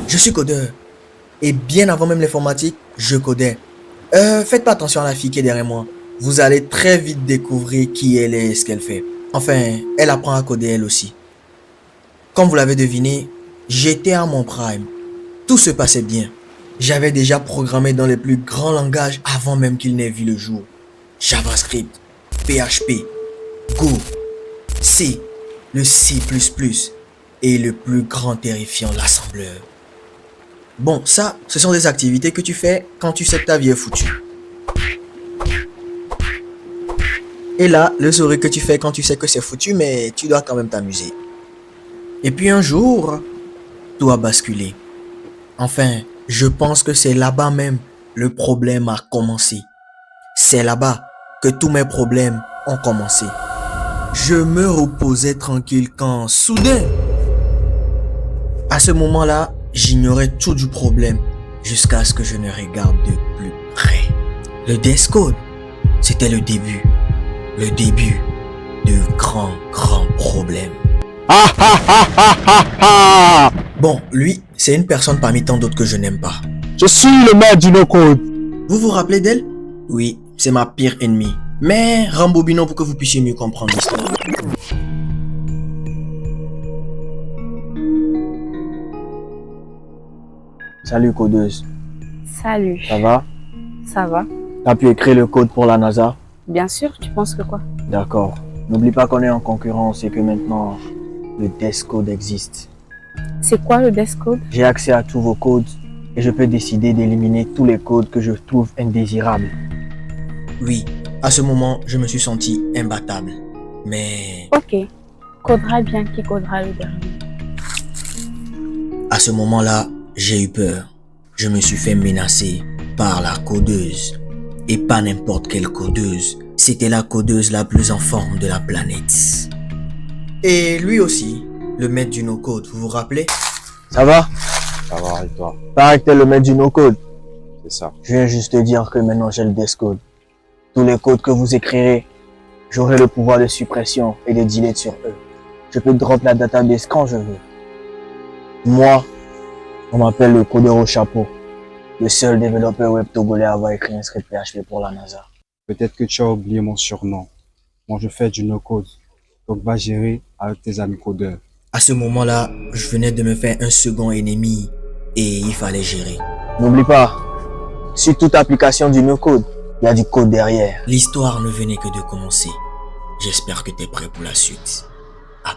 Je suis codeur. Et bien avant même l'informatique, je codais. Faites pas attention à la fille qui est derrière moi. Vous allez très vite découvrir qui elle est et ce qu'elle fait. Enfin, elle apprend à coder elle aussi. Comme vous l'avez deviné, j'étais à mon prime. Tout se passait bien. J'avais déjà programmé dans les plus grands langages avant même qu'il n'ait vu le jour. JavaScript, PHP, Go, C, le C++ et le plus grand terrifiant, l'assembleur. Bon, ça, ce sont des activités que tu fais quand tu sais que ta vie est foutue. Et là, le sourire que tu fais quand tu sais que c'est foutu, mais tu dois quand même t'amuser. Et puis un jour, tout a basculé. Enfin, je pense que c'est là-bas même le problème a commencé. C'est là-bas que tous mes problèmes ont commencé. Je me reposais tranquille quand, soudain, à ce moment-là, j'ignorais tout du problème jusqu'à ce que je ne regarde de plus près. Le Death Code, c'était le début de grands problèmes. Bon, lui, c'est une personne parmi tant d'autres que je n'aime pas. Je suis le maître du no-code. Vous vous rappelez d'elle? Oui, c'est ma pire ennemie. Mais rembobinons pour que vous puissiez mieux comprendre l'histoire. Salut codeuse. Salut. Ça va? Ça va? T'as pu écrire le code pour la NASA? Bien sûr, tu penses que quoi? D'accord. N'oublie pas qu'on est en concurrence et que maintenant, le Death Code existe. C'est quoi le Death Code? J'ai accès à tous vos codes et je peux décider d'éliminer tous les codes que je trouve indésirables. Oui, à ce moment, je me suis senti imbattable. Mais Ok. Codera bien qui codera le dernier. à ce moment-là, j'ai eu peur. Je me suis fait menacer par la codeuse. Et pas n'importe quelle codeuse. C'était la codeuse la plus en forme de la planète. Et lui aussi, le maître du no-code, vous vous rappelez? Ça va? Ça va avec toi? Pareil que t'es le maître du no-code. C'est ça. Je viens juste te dire que maintenant j'ai le Death Code. Tous les codes que vous écrirez, j'aurai le pouvoir de suppression et de delete sur eux. Je peux drop la database quand je veux. Moi, on m'appelle le codeur au chapeau. Le seul développeur web togolais à avoir écrit un script PHP pour la NASA. Peut-être que tu as oublié mon surnom. Moi, je fais du no-code. Donc, va gérer avec tes amis codeurs. À ce moment-là, je venais de me faire un second ennemi et il fallait gérer. N'oublie pas, sur toute application du no-code, il y a du code derrière. L'histoire ne venait que de commencer. J'espère que tu es prêt pour la suite. À